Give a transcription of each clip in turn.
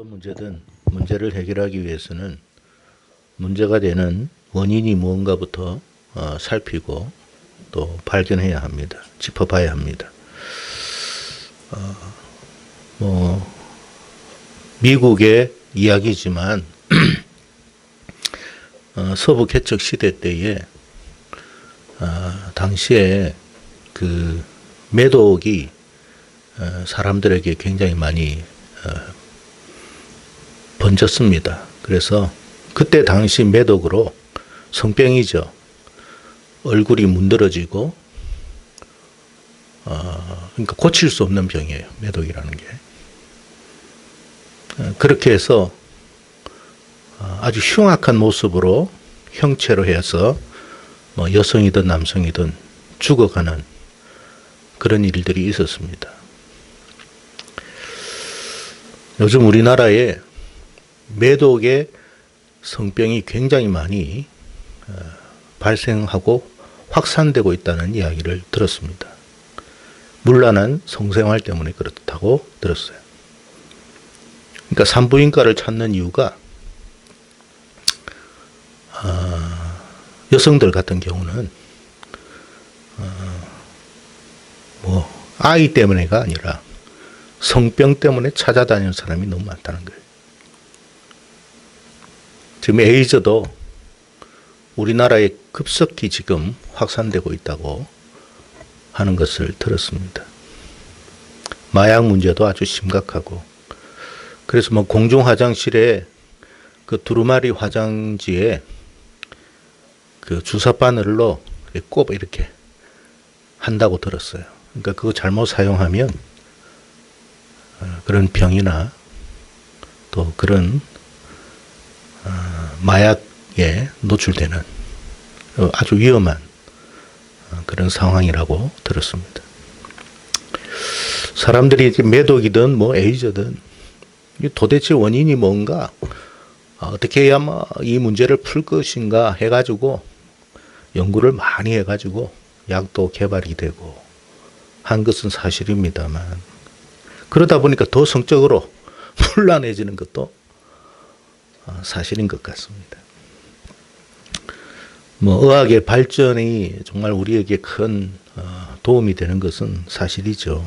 어떤 문제든 문제를 해결하기 위해서는 문제가 되는 원인이 무언가부터 살피고 또 발견해야 합니다. 짚어봐야 합니다. 미국의 이야기지만 서부 개척 시대 때에 당시에 그 매독이 사람들에게 굉장히 많이 번졌습니다. 그래서 그때 당시 매독으로 성병이죠. 얼굴이 문드러지고 그러니까 고칠 수 없는 병이에요. 매독이라는 게. 그렇게 해서 아주 흉악한 모습으로 형체로 해서 뭐 여성이든 남성이든 죽어가는 그런 일들이 있었습니다. 요즘 우리나라에 매독의 성병이 굉장히 많이 발생하고 확산되고 있다는 이야기를 들었습니다. 문란한 성생활 때문에 그렇다고 들었어요. 그러니까 산부인과를 찾는 이유가 여성들 같은 경우는 아이 때문에가 아니라 성병 때문에 찾아다니는 사람이 너무 많다는 거예요. 지금 에이즈도 우리나라에 급속히 지금 확산되고 있다고 하는 것을 들었습니다. 마약 문제도 아주 심각하고, 그래서 뭐 공중 화장실에 그 두루마리 화장지에 그 주사 바늘로 꼽 이렇게 한다고 들었어요. 그러니까 그거 잘못 사용하면 그런 병이나 또 그런 마약에 노출되는 아주 위험한 그런 상황이라고 들었습니다. 사람들이 매독이든 뭐 에이즈든 도대체 원인이 뭔가, 어떻게 해야 이 문제를 풀 것인가 해가지고 연구를 많이 해가지고 약도 개발이 되고 한 것은 사실입니다만, 그러다 보니까 더 성적으로 혼란해지는 것도 사실인 것 같습니다. 뭐 의학의 발전이 정말 우리에게 큰 도움이 되는 것은 사실이죠.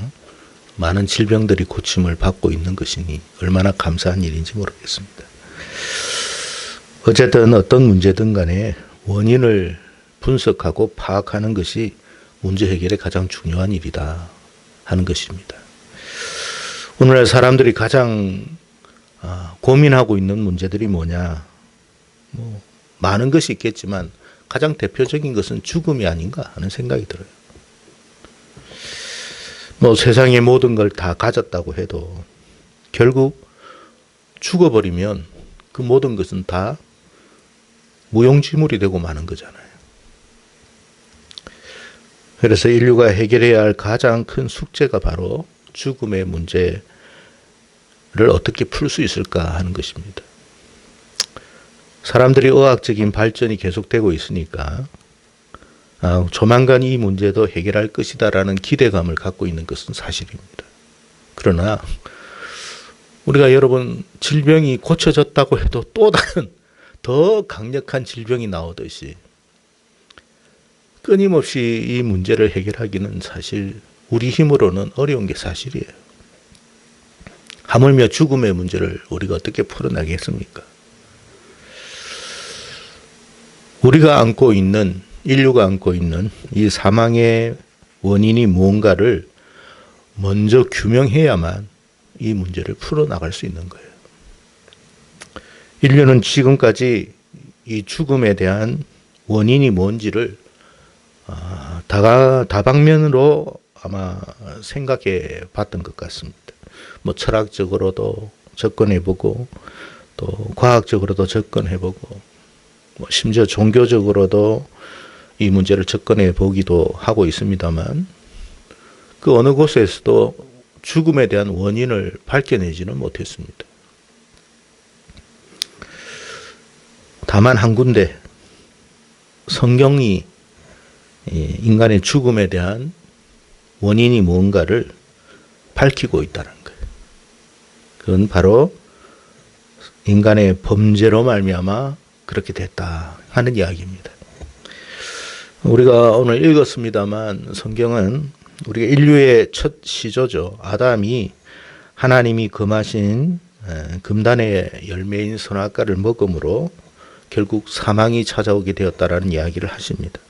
많은 질병들이 고침을 받고 있는 것이니 얼마나 감사한 일인지 모르겠습니다. 어쨌든 어떤 문제든 간에 원인을 분석하고 파악하는 것이 문제 해결에 가장 중요한 일이다 하는 것입니다. 오늘날 사람들이 가장 고민하고 있는 문제들이 뭐냐? 많은 것이 있겠지만 가장 대표적인 것은 죽음이 아닌가 하는 생각이 들어요. 세상의 모든 걸 다 가졌다고 해도 결국 죽어버리면 그 모든 것은 다 무용지물이 되고 마는 거잖아요. 그래서 인류가 해결해야 할 가장 큰 숙제가 바로 죽음의 문제를 어떻게 풀 수 있을까 하는 것입니다. 사람들이 의학적인 발전이 계속되고 있으니까 조만간 이 문제도 해결할 것이다라는 기대감을 갖고 있는 것은 사실입니다. 그러나 우리가 여러분 질병이 고쳐졌다고 해도 또 다른 더 강력한 질병이 나오듯이 끊임없이 이 문제를 해결하기는 사실 우리 힘으로는 어려운 게 사실이에요. 하물며 죽음의 문제를 우리가 어떻게 풀어나겠습니까? 우리가 안고 있는, 인류가 안고 있는 이 사망의 원인이 무언가를 먼저 규명해야만 이 문제를 풀어나갈 수 있는 거예요. 인류는 지금까지 이 죽음에 대한 원인이 뭔지를 다방면으로 아마 생각해 봤던 것 같습니다. 철학적으로도 접근해보고 또 과학적으로도 접근해보고 심지어 종교적으로도 이 문제를 접근해 보기도 하고 있습니다만, 그 어느 곳에서도 죽음에 대한 원인을 밝혀내지는 못했습니다. 다만 한 군데 성경이 인간의 죽음에 대한 원인이 무언가를 밝히고 있다는 거예요. 그건 바로 인간의 범죄로 말미암아 그렇게 됐다 하는 이야기입니다. 우리가 오늘 읽었습니다만 성경은 우리가 인류의 첫 시조죠. 아담이 하나님이 금하신 금단의 열매인 선악과를 먹음으로 결국 사망이 찾아오게 되었다라는 이야기를 하십니다.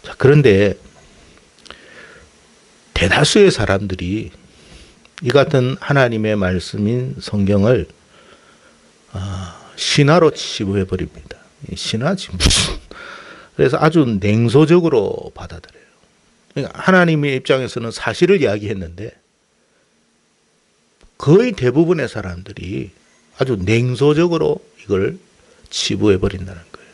자, 그런데 대다수의 사람들이 이 같은 하나님의 말씀인 성경을 신화로 치부해 버립니다. 신화지 무슨. 그래서 아주 냉소적으로 받아들여요. 그러니까 하나님의 입장에서는 사실을 이야기했는데 거의 대부분의 사람들이 아주 냉소적으로 이걸 치부해 버린다는 거예요.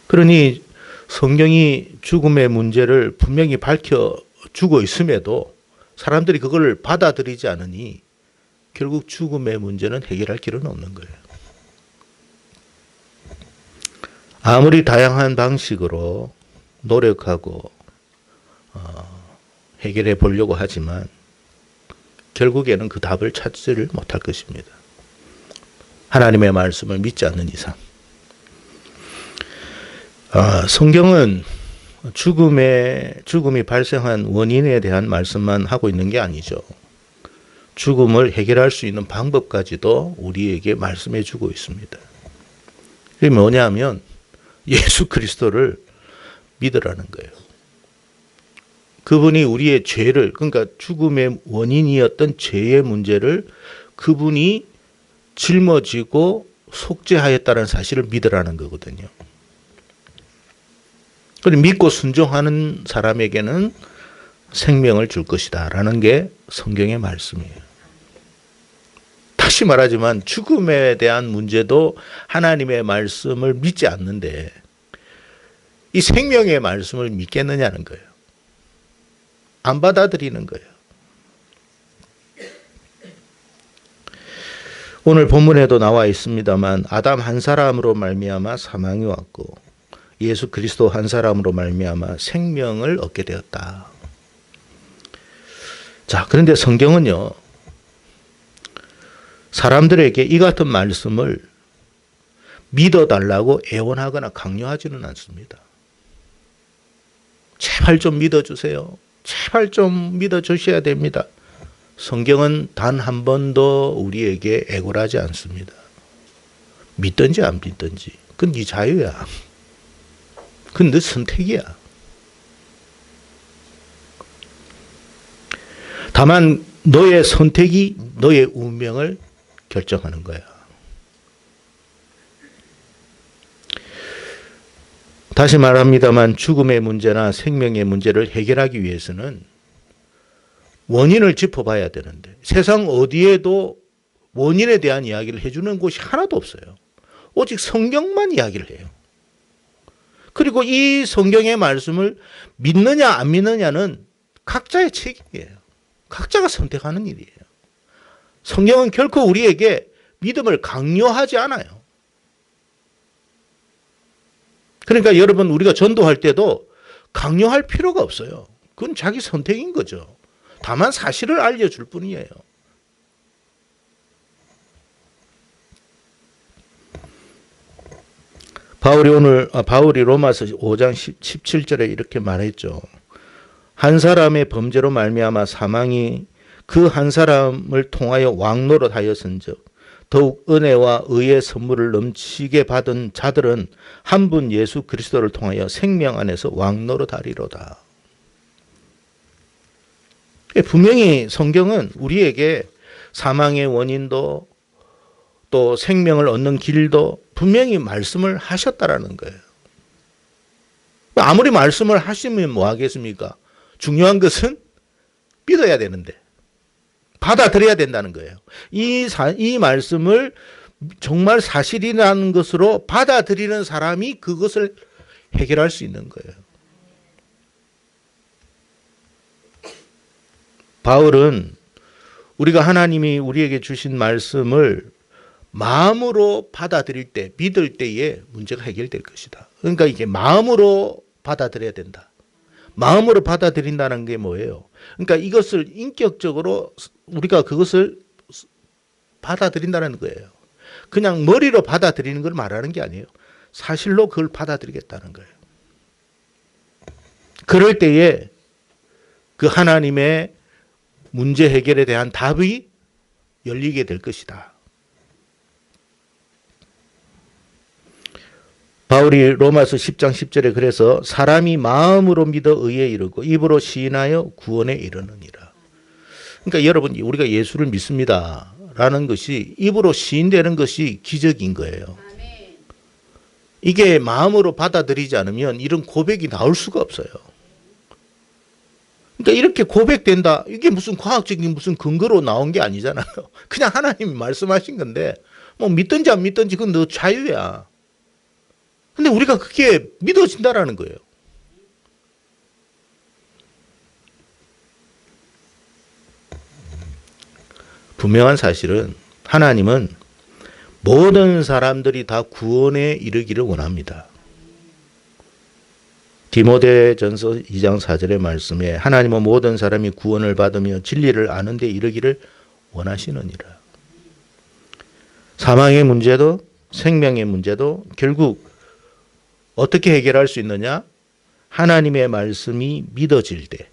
그러니 성경이 죽음의 문제를 분명히 밝혀주고 있음에도 사람들이 그걸 받아들이지 않으니 결국 죽음의 문제는 해결할 길은 없는 거예요. 아무리 다양한 방식으로 노력하고 해결해 보려고 하지만 결국에는 그 답을 찾지를 못할 것입니다. 하나님의 말씀을 믿지 않는 이상. 성경은 죽음이 발생한 원인에 대한 말씀만 하고 있는 게 아니죠. 죽음을 해결할 수 있는 방법까지도 우리에게 말씀해 주고 있습니다. 그게 뭐냐면 예수 그리스도를 믿으라는 거예요. 그분이 우리의 죄를, 그러니까 죽음의 원인이었던 죄의 문제를 그분이 짊어지고 속죄하였다는 사실을 믿으라는 거거든요. 그리고 믿고 순종하는 사람에게는 생명을 줄 것이다 라는 게 성경의 말씀이에요. 다시 말하지만 죽음에 대한 문제도 하나님의 말씀을 믿지 않는데 이 생명의 말씀을 믿겠느냐는 거예요. 안 받아들이는 거예요. 오늘 본문에도 나와 있습니다만 아담 한 사람으로 말미암아 사망이 왔고 예수 그리스도 한 사람으로 말미암아 생명을 얻게 되었다. 자, 그런데 성경은요, 사람들에게 이 같은 말씀을 믿어달라고 애원하거나 강요하지는 않습니다. 제발 좀 믿어주세요. 제발 좀 믿어주셔야 됩니다. 성경은 단 한 번도 우리에게 애걸하지 않습니다. 믿든지 안 믿든지. 그건 네 자유야. 그건 네 선택이야. 다만 너의 선택이 너의 운명을 결정하는 거야. 다시 말합니다만 죽음의 문제나 생명의 문제를 해결하기 위해서는 원인을 짚어봐야 되는데 세상 어디에도 원인에 대한 이야기를 해주는 곳이 하나도 없어요. 오직 성경만 이야기를 해요. 그리고 이 성경의 말씀을 믿느냐 안 믿느냐는 각자의 책임이에요. 각자가 선택하는 일이에요. 성경은 결코 우리에게 믿음을 강요하지 않아요. 그러니까 여러분 우리가 전도할 때도 강요할 필요가 없어요. 그건 자기 선택인 거죠. 다만 사실을 알려줄 뿐이에요. 바울이 로마서 5장 17절에 이렇게 말했죠. 한 사람의 범죄로 말미암아 사망이 그 한 사람을 통하여 왕노릇하였은즉 더욱 은혜와 의의 선물을 넘치게 받은 자들은 한 분 예수 그리스도를 통하여 생명 안에서 왕노릇하리로다. 분명히 성경은 우리에게 사망의 원인도 또 생명을 얻는 길도 분명히 말씀을 하셨다라는 거예요. 아무리 말씀을 하시면 뭐 하겠습니까? 중요한 것은 믿어야 되는데 받아들여야 된다는 거예요. 이 말씀을 정말 사실이라는 것으로 받아들이는 사람이 그것을 해결할 수 있는 거예요. 바울은 우리가 하나님이 우리에게 주신 말씀을 마음으로 받아들일 때, 믿을 때에 문제가 해결될 것이다. 그러니까 이게 마음으로 받아들여야 된다. 마음으로 받아들인다는 게 뭐예요? 그러니까 이것을 인격적으로 우리가 그것을 받아들인다는 거예요. 그냥 머리로 받아들이는 걸 말하는 게 아니에요. 사실로 그걸 받아들이겠다는 거예요. 그럴 때에 그 하나님의 문제 해결에 대한 답이 열리게 될 것이다. 바울이 로마서 10장 10절에 그래서 사람이 마음으로 믿어 의에 이르고 입으로 시인하여 구원에 이르느니라. 그러니까 여러분, 우리가 예수를 믿습니다 라는 것이 입으로 시인되는 것이 기적인 거예요. 이게 마음으로 받아들이지 않으면 이런 고백이 나올 수가 없어요. 그러니까 이렇게 고백된다, 이게 무슨 과학적인 무슨 근거로 나온 게 아니잖아요. 그냥 하나님이 말씀하신 건데 뭐 믿든지 안 믿든지 그건 너 자유야. 근데 우리가 그게 믿어진다라는 거예요. 분명한 사실은 하나님은 모든 사람들이 다 구원에 이르기를 원합니다. 디모데전서 2장 4절의 말씀에 하나님은 모든 사람이 구원을 받으며 진리를 아는 데 이르기를 원하시느니라. 사망의 문제도 생명의 문제도 결국 어떻게 해결할 수 있느냐? 하나님의 말씀이 믿어질 때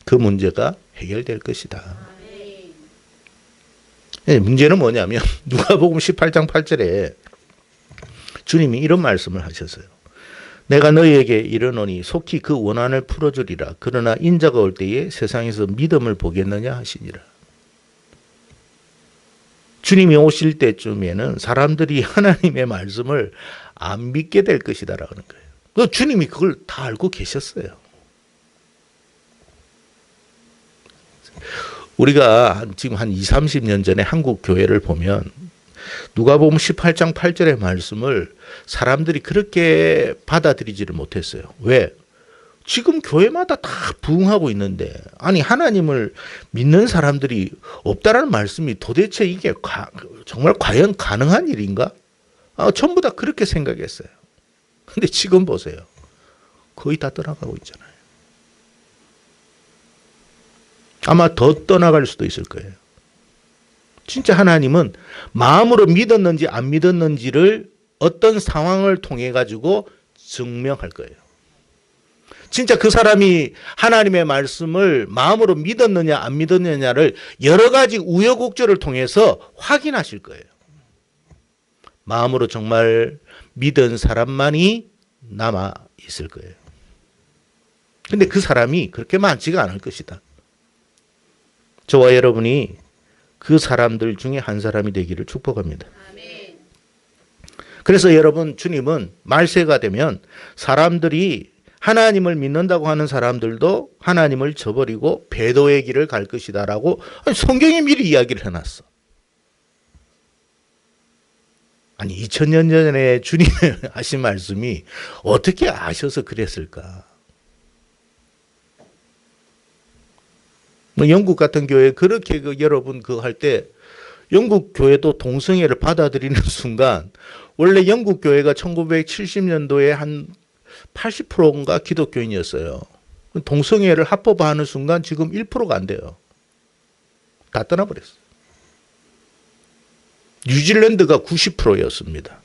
그 문제가 해결될 것이다. 문제는 뭐냐면 누가복음 18장 8절에 주님이 이런 말씀을 하셨어요. 내가 너희에게 이르노니 속히 그 원한을 풀어주리라. 그러나 인자가 올 때에 세상에서 믿음을 보겠느냐 하시니라. 주님이 오실 때쯤에는 사람들이 하나님의 말씀을 안 믿게 될 것이다라는 거예요. 주님이 그걸 다 알고 계셨어요. 우리가 지금 한 20, 30년 전에 한국 교회를 보면 누가복음 18장 8절의 말씀을 사람들이 그렇게 받아들이지를 못했어요. 왜? 지금 교회마다 다 부흥하고 있는데 아니 하나님을 믿는 사람들이 없다라는 말씀이 도대체 이게 정말 과연 가능한 일인가? 전부 다 그렇게 생각했어요. 근데 지금 보세요. 거의 다 떠나가고 있잖아요. 아마 더 떠나갈 수도 있을 거예요. 진짜 하나님은 마음으로 믿었는지 안 믿었는지를 어떤 상황을 통해 가지고 증명할 거예요. 진짜 그 사람이 하나님의 말씀을 마음으로 믿었느냐 안 믿었느냐를 여러 가지 우여곡절을 통해서 확인하실 거예요. 마음으로 정말 믿은 사람만이 남아 있을 거예요. 근데 그 사람이 그렇게 많지가 않을 것이다. 저와 여러분이 그 사람들 중에 한 사람이 되기를 축복합니다. 그래서 여러분, 주님은 말세가 되면 사람들이 하나님을 믿는다고 하는 사람들도 하나님을 저버리고 배도의 길을 갈 것이다라고 성경에 미리 이야기를 해놨어. 아니 2000년 전에 주님이 하신 말씀이 어떻게 아셔서 그랬을까? 뭐 영국 같은 교회 그렇게 여러분 할 때 영국 교회도 동성애를 받아들이는 순간 원래 영국 교회가 1970년도에 한 80%인가 기독교인이었어요. 동성애를 합법화하는 순간 지금 1%가 안 돼요. 다 떠나버렸어요. 뉴질랜드가 90%였습니다.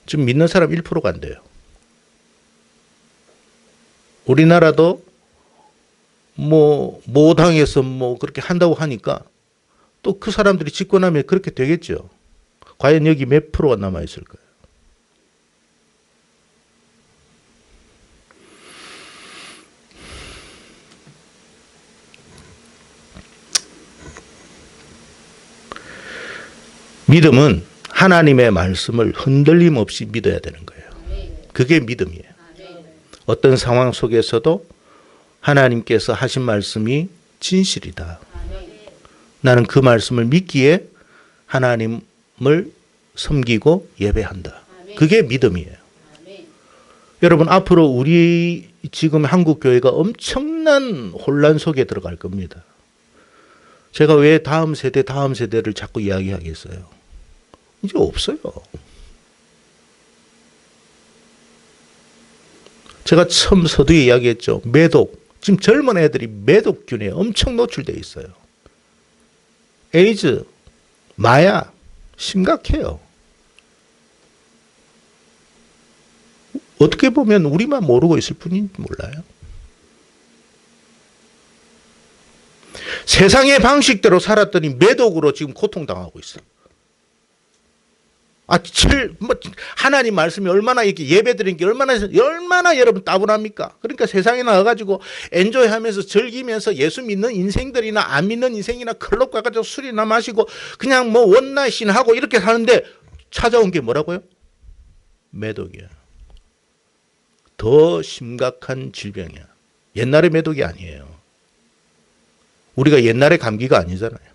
지금 믿는 사람 1%가 안 돼요. 우리나라도 모당에서 그렇게 한다고 하니까 또 그 사람들이 집권하면 그렇게 되겠죠. 과연 여기 몇 프로가 남아있을 거예요. 믿음은 하나님의 말씀을 흔들림 없이 믿어야 되는 거예요. 그게 믿음이에요. 어떤 상황 속에서도 하나님께서 하신 말씀이 진실이다. 나는 그 말씀을 믿기에 하나님을 섬기고 예배한다. 그게 믿음이에요. 여러분, 앞으로 우리 지금 한국 교회가 엄청난 혼란 속에 들어갈 겁니다. 제가 왜 다음 세대를 자꾸 이야기하겠어요? 이제 없어요. 제가 처음 서두에 이야기했죠. 매독. 지금 젊은 애들이 매독균에 엄청 노출되어 있어요. 에이즈, 마약 심각해요. 어떻게 보면 우리만 모르고 있을 뿐인지 몰라요. 세상의 방식대로 살았더니 매독으로 지금 고통당하고 있어. 하나님 말씀이 얼마나 이렇게 예배드리는 게 얼마나 여러분 따분합니까? 그러니까 세상에 나와가지고 엔조이 하면서 즐기면서 예수 믿는 인생들이나 안 믿는 인생이나 클럽 가가지고 술이나 마시고 그냥 뭐 원나잇이나 하고 이렇게 사는데 찾아온 게 뭐라고요? 매독이야. 더 심각한 질병이야. 옛날의 매독이 아니에요. 우리가 옛날의 감기가 아니잖아요.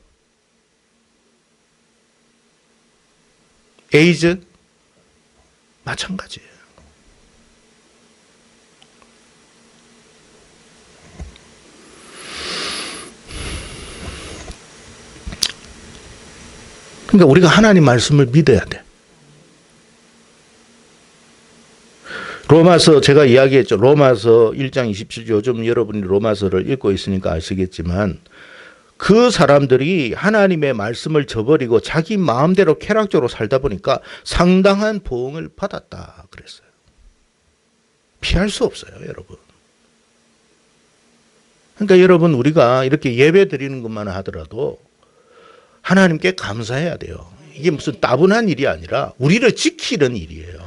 에이즈 마찬가지예요. 그러니까 우리가 하나님 말씀을 믿어야 돼. 로마서 제가 이야기했죠. 로마서 1장 27절 요즘 여러분이 로마서를 읽고 있으니까 아시겠지만 그 사람들이 하나님의 말씀을 저버리고 자기 마음대로 쾌락적으로 살다 보니까 상당한 보응을 받았다 그랬어요. 피할 수 없어요, 여러분. 그러니까 여러분 우리가 이렇게 예배 드리는 것만 하더라도 하나님께 감사해야 돼요. 이게 무슨 따분한 일이 아니라 우리를 지키는 일이에요.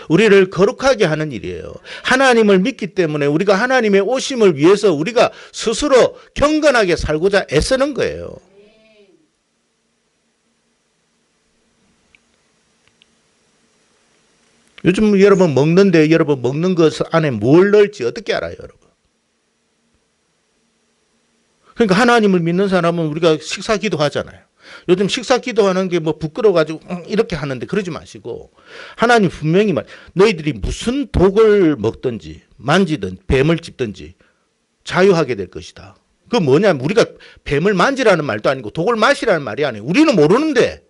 우리를 거룩하게 하는 일이에요. 하나님을 믿기 때문에 우리가 하나님의 오심을 위해서 우리가 스스로 경건하게 살고자 애쓰는 거예요. 요즘 여러분 먹는데 여러분 먹는 것 안에 뭘 넣을지 어떻게 알아요, 여러분? 그러니까 하나님을 믿는 사람은 우리가 식사 기도하잖아요. 요즘 식사 기도하는 게 뭐 부끄러워가지고 이렇게 하는데 그러지 마시고 하나님 분명히 너희들이 무슨 독을 먹든지 만지든 뱀을 찝든지 자유하게 될 것이다. 그 뭐냐? 우리가 뱀을 만지라는 말도 아니고 독을 마시라는 말이 아니에요. 우리는 모르는데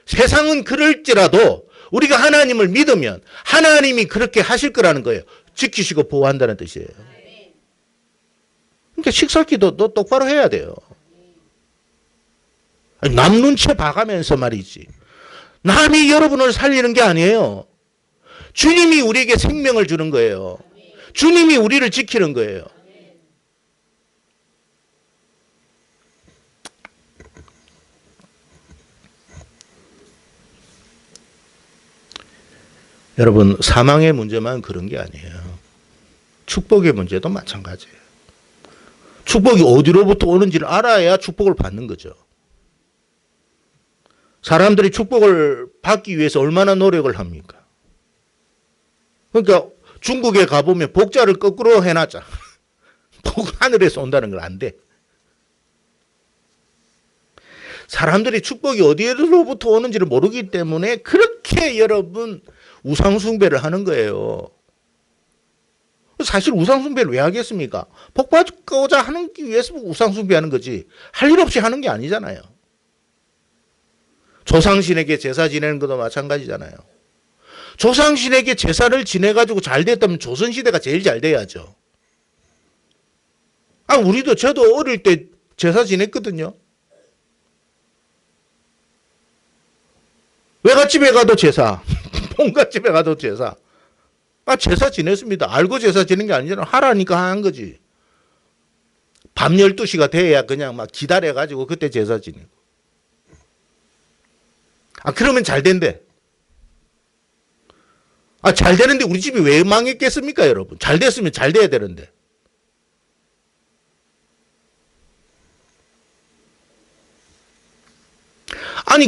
세상은 그럴지라도 우리가 하나님을 믿으면 하나님이 그렇게 하실 거라는 거예요. 지키시고 보호한다는 뜻이에요. 그러니까 식사 기도도 똑바로 해야 돼요. 남 눈치 봐가면서 말이지. 남이 여러분을 살리는 게 아니에요. 주님이 우리에게 생명을 주는 거예요. 주님이 우리를 지키는 거예요. 여러분, 사망의 문제만 그런 게 아니에요. 축복의 문제도 마찬가지예요. 축복이 어디로부터 오는지를 알아야 축복을 받는 거죠. 사람들이 축복을 받기 위해서 얼마나 노력을 합니까? 그러니까 중국에 가보면 복자를 거꾸로 해놨자. 복은 하늘에서 온다는 걸 안 돼. 사람들이 축복이 어디로부터 오는지를 모르기 때문에 그렇게 여러분 우상숭배를 하는 거예요. 사실 우상숭배를 왜 하겠습니까? 복 받고자 하기 위해서 우상숭배하는 거지. 할 일 없이 하는 게 아니잖아요. 조상신에게 제사 지내는 것도 마찬가지잖아요. 조상신에게 제사를 지내가지고 잘 됐다면 조선시대가 제일 잘 돼야죠. 저도 어릴 때 제사 지냈거든요. 외갓집에 가도 제사, 본갓집에 가도 제사. 제사 지냈습니다. 알고 제사 지낸 게 아니잖아. 하라니까 한 거지. 밤 12시가 돼야 그냥 막 기다려가지고 그때 제사 지내고. 그러면 잘 된대. 잘 되는데 우리 집이 왜 망했겠습니까, 여러분? 잘 됐으면 잘 돼야 되는데.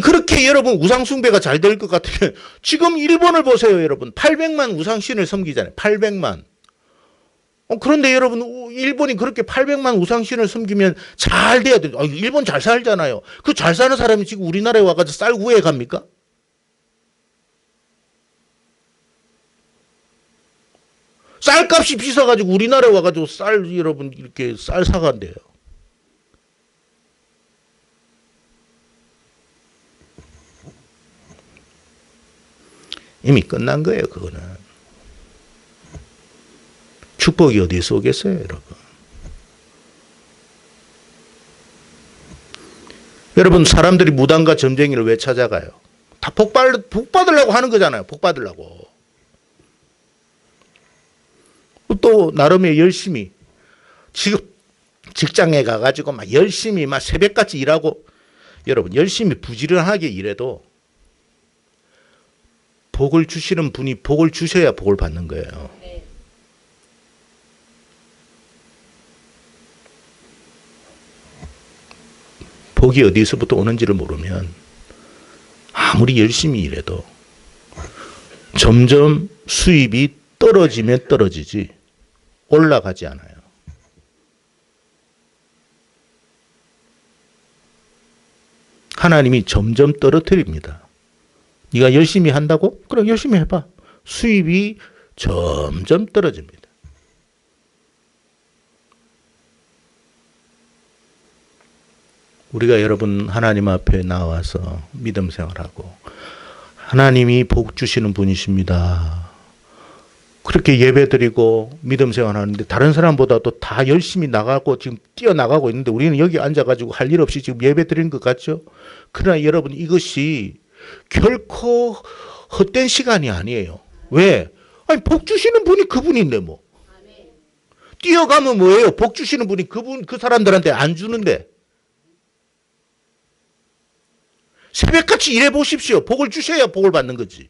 그렇게 여러분 우상숭배가 잘 될 것 같으면 지금 일본을 보세요, 여러분. 800만 우상신을 섬기잖아요. 800만. 그런데 여러분 일본이 그렇게 800만 우상신을 섬기면 잘 돼야 돼요. 일본 잘 살잖아요. 그 잘 사는 사람이 지금 우리나라에 와가지고 쌀 구해 갑니까? 쌀값이 비싸가지고 우리나라에 와가지고 쌀 여러분 이렇게 쌀 사간대요. 이미 끝난 거예요, 그거는. 축복이 어디서 오겠어요, 여러분? 여러분, 사람들이 무당과 점쟁이를 왜 찾아가요? 다 복 받으려고 하는 거잖아요. 복 받으려고. 또 나름의 열심히 지금 직장에 가가지고 막 열심히 막 새벽같이 일하고, 여러분 열심히 부지런하게 일해도 복을 주시는 분이 복을 주셔야 복을 받는 거예요. 복이 어디서부터 오는지를 모르면 아무리 열심히 일해도 점점 수입이 떨어지면 떨어지지 올라가지 않아요. 하나님이 점점 떨어뜨립니다. 네가 열심히 한다고? 그럼 열심히 해봐. 수입이 점점 떨어집니다. 우리가 여러분 하나님 앞에 나와서 믿음 생활하고 하나님이 복 주시는 분이십니다. 그렇게 예배드리고 믿음 생활하는데 다른 사람보다도 다 열심히 나가고 지금 뛰어나가고 있는데 우리는 여기 앉아가지고 할 일 없이 지금 예배드리는 것 같죠? 그러나 여러분 이것이 결코 헛된 시간이 아니에요. 왜? 아니 복 주시는 분이 그분인데 뭐. 뛰어가면 뭐예요? 복 주시는 분이 그 사람들한테 안 주는데. 새벽같이 일해 보십시오. 복을 주셔야 복을 받는 거지.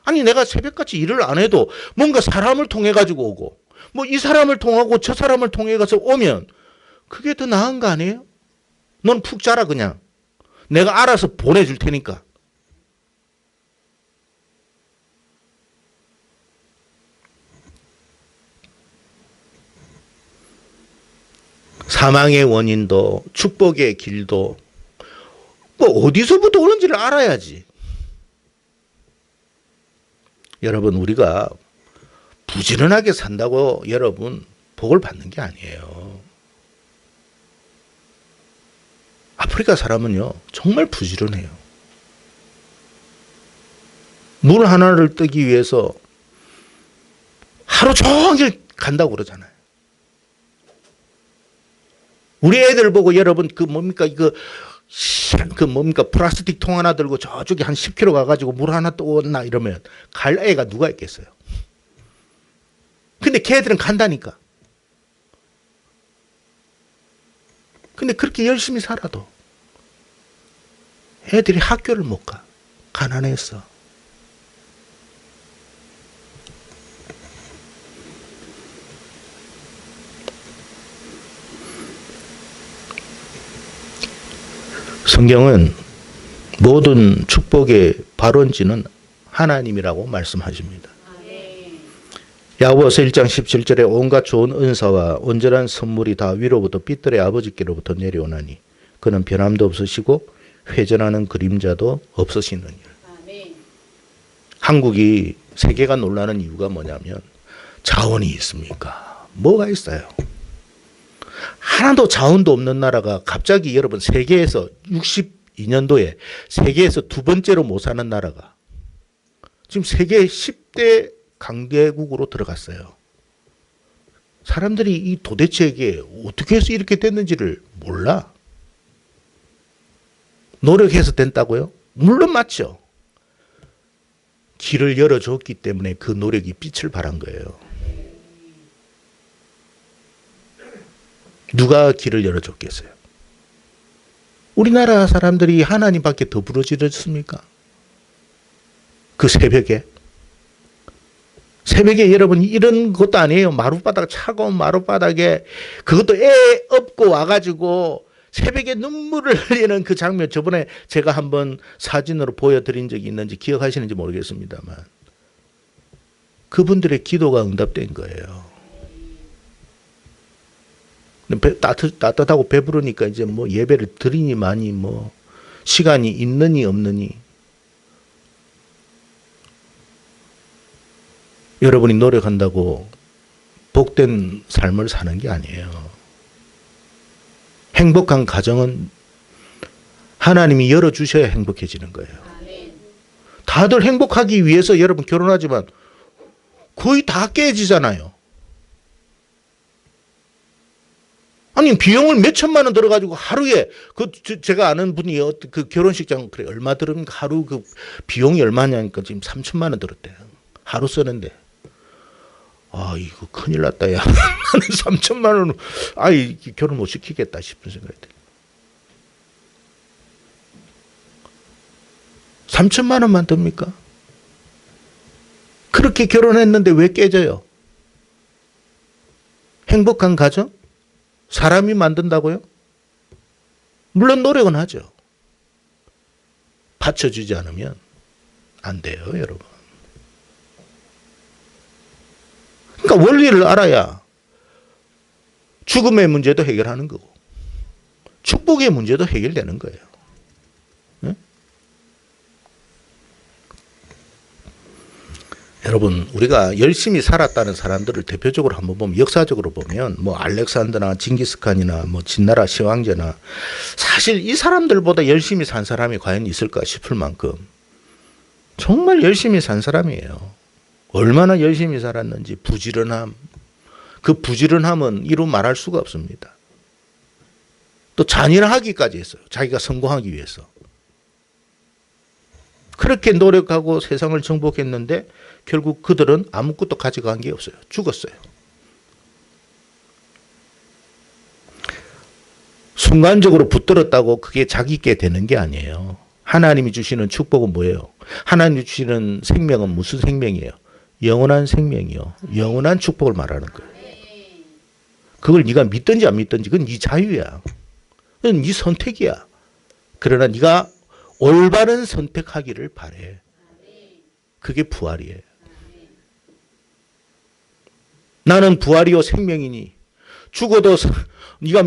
아니 내가 새벽같이 일을 안 해도 뭔가 사람을 통해 가지고 오고 뭐 이 사람을 통하고 저 사람을 통해 가서 오면 그게 더 나은 거 아니에요? 넌 푹 자라 그냥. 내가 알아서 보내줄 테니까. 사망의 원인도 축복의 길도 뭐 어디서부터 오는지를 알아야지. 여러분 우리가 부지런하게 산다고 여러분 복을 받는 게 아니에요. 아프리카 사람은요 정말 부지런해요. 물 하나를 뜨기 위해서 하루 종일 간다고 그러잖아요. 우리 애들 보고 여러분 플라스틱 통 하나 들고 저쪽에 한 10km 가가지고 물 하나 떠오나 이러면 갈 애가 누가 있겠어요? 근데 걔들은 간다니까. 근데 그렇게 열심히 살아도 애들이 학교를 못 가. 가난해서. 성경은 모든 축복의 발원지는 하나님이라고 말씀하십니다. 야고보서 1장 17절에 온갖 좋은 은사와 온전한 선물이 다 위로부터 빛들의 아버지께로부터 내려오나니 그는 변함도 없으시고 회전하는 그림자도 없으시느니라. 한국이 세계가 놀라는 이유가 뭐냐면 자원이 있습니까? 뭐가 있어요? 하나도 자원도 없는 나라가 갑자기 여러분 세계에서 62년도에 세계에서 두 번째로 못 사는 나라가 지금 세계 10대 강대국으로 들어갔어요. 사람들이 이 도대체 이게 어떻게 해서 이렇게 됐는지를 몰라. 노력해서 된다고요? 물론 맞죠. 길을 열어줬기 때문에 그 노력이 빛을 발한 거예요. 누가 길을 열어줬겠어요? 우리나라 사람들이 하나님밖에 더 부르짖었습니까? 그 새벽에 여러분 이런 것도 아니에요. 차가운 마룻바닥에 그것도 애 업고 와가지고 새벽에 눈물을 흘리는 그 장면, 저번에 제가 한번 사진으로 보여드린 적이 있는지 기억하시는지 모르겠습니다만 그분들의 기도가 응답된 거예요. 따뜻하고 배부르니까 이제 뭐 예배를 드리니 많이 뭐 시간이 있느니 없느니 여러분이 노력한다고 복된 삶을 사는 게 아니에요. 행복한 가정은 하나님이 열어주셔야 행복해지는 거예요. 다들 행복하기 위해서 여러분 결혼하지만 거의 다 깨지잖아요. 아니 비용을 몇 천만 원 들어가지고 하루에 제가 아는 분이 그 결혼식장 그래 얼마 들으면 하루 그 비용이 얼마냐니까 지금 3천만 원 들었대요. 하루 쓰는데. 아 이거 큰일 났다 야. 나는 3천만 원 아이 결혼 못 시키겠다 싶은 생각이 들어요. 3천만 원만 듭니까? 그렇게 결혼했는데 왜 깨져요? 행복한 가정? 사람이 만든다고요? 물론 노력은 하죠. 받쳐주지 않으면 안 돼요, 여러분. 그러니까 원리를 알아야 죽음의 문제도 해결하는 거고 축복의 문제도 해결되는 거예요. 네? 여러분 우리가 열심히 살았다는 사람들을 대표적으로 한번 보면 역사적으로 보면 뭐 알렉산더나 징기스칸이나 뭐 진나라 시황제나 사실 이 사람들보다 열심히 산 사람이 과연 있을까 싶을 만큼 정말 열심히 산 사람이에요. 얼마나 열심히 살았는지 부지런함. 그 부지런함은 이루 말할 수가 없습니다. 또 잔인하기까지 했어요. 자기가 성공하기 위해서. 그렇게 노력하고 세상을 정복했는데 결국 그들은 아무것도 가져간 게 없어요. 죽었어요. 순간적으로 붙들었다고 그게 자기께 되는 게 아니에요. 하나님이 주시는 축복은 뭐예요? 하나님이 주시는 생명은 무슨 생명이에요? 영원한 생명이요. 영원한 축복을 말하는 거예요. 그걸 네가 믿든지 안 믿든지 그건 네 자유야. 그건 네 선택이야. 그러나 네가 올바른 선택하기를 바래. 그게 부활이에요. 나는 부활이요 생명이니 죽어도 네가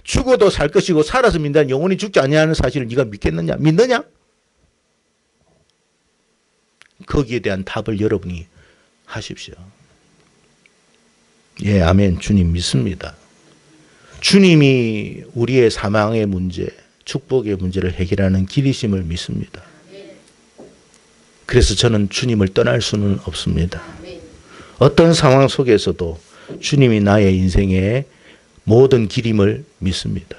죽어도 살 것이고 살아서 믿는 영원히 죽지 아니하는 사실을 네가 믿겠느냐? 믿느냐? 거기에 대한 답을 여러분이 하십시오. 예, 아멘. 주님 믿습니다. 주님이 우리의 사망의 문제, 축복의 문제를 해결하는 길이심을 믿습니다. 그래서 저는 주님을 떠날 수는 없습니다. 어떤 상황 속에서도 주님이 나의 인생의 모든 길임을 믿습니다.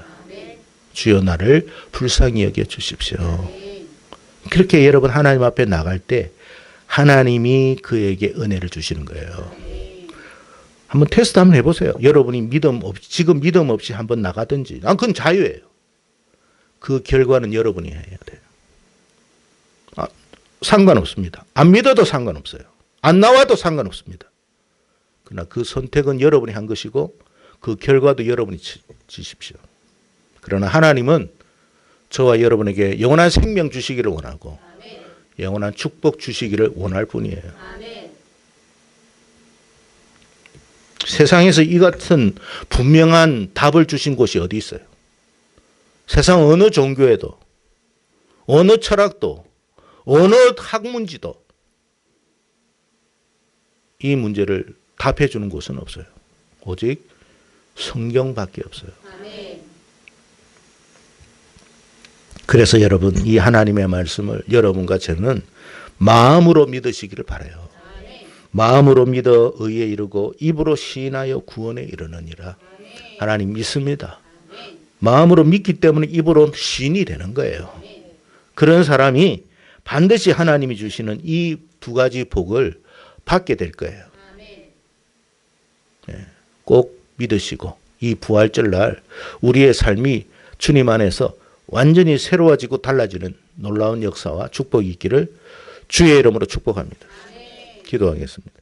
주여 나를 불쌍히 여겨 주십시오. 그렇게 여러분 하나님 앞에 나갈 때 하나님이 그에게 은혜를 주시는 거예요. 한번 테스트 한번 해보세요. 여러분이 지금 믿음 없이 한번 나가든지. 그건 자유예요. 그 결과는 여러분이 해야 돼요. 상관없습니다. 안 믿어도 상관없어요. 안 나와도 상관없습니다. 그러나 그 선택은 여러분이 한 것이고 그 결과도 여러분이 지십시오. 그러나 하나님은 저와 여러분에게 영원한 생명 주시기를 원하고 영원한 축복 주시기를 원할 뿐이에요. 세상에서 이 같은 분명한 답을 주신 곳이 어디 있어요? 세상 어느 종교에도 어느 철학도 어느 학문지도 이 문제를 답해 주는 곳은 없어요. 오직 성경밖에 없어요. 그래서 여러분 이 하나님의 말씀을 여러분과 저는 마음으로 믿으시기를 바라요. 마음으로 믿어 의에 이르고 입으로 시인하여 구원에 이르느니라. 하나님 믿습니다. 마음으로 믿기 때문에 입으로 시인이 되는 거예요. 그런 사람이 반드시 하나님이 주시는 이 두 가지 복을 받게 될 거예요. 꼭 믿으시고 이 부활절 날 우리의 삶이 주님 안에서 완전히 새로워지고 달라지는 놀라운 역사와 축복이 있기를 주의 이름으로 축복합니다. 기도하겠습니다.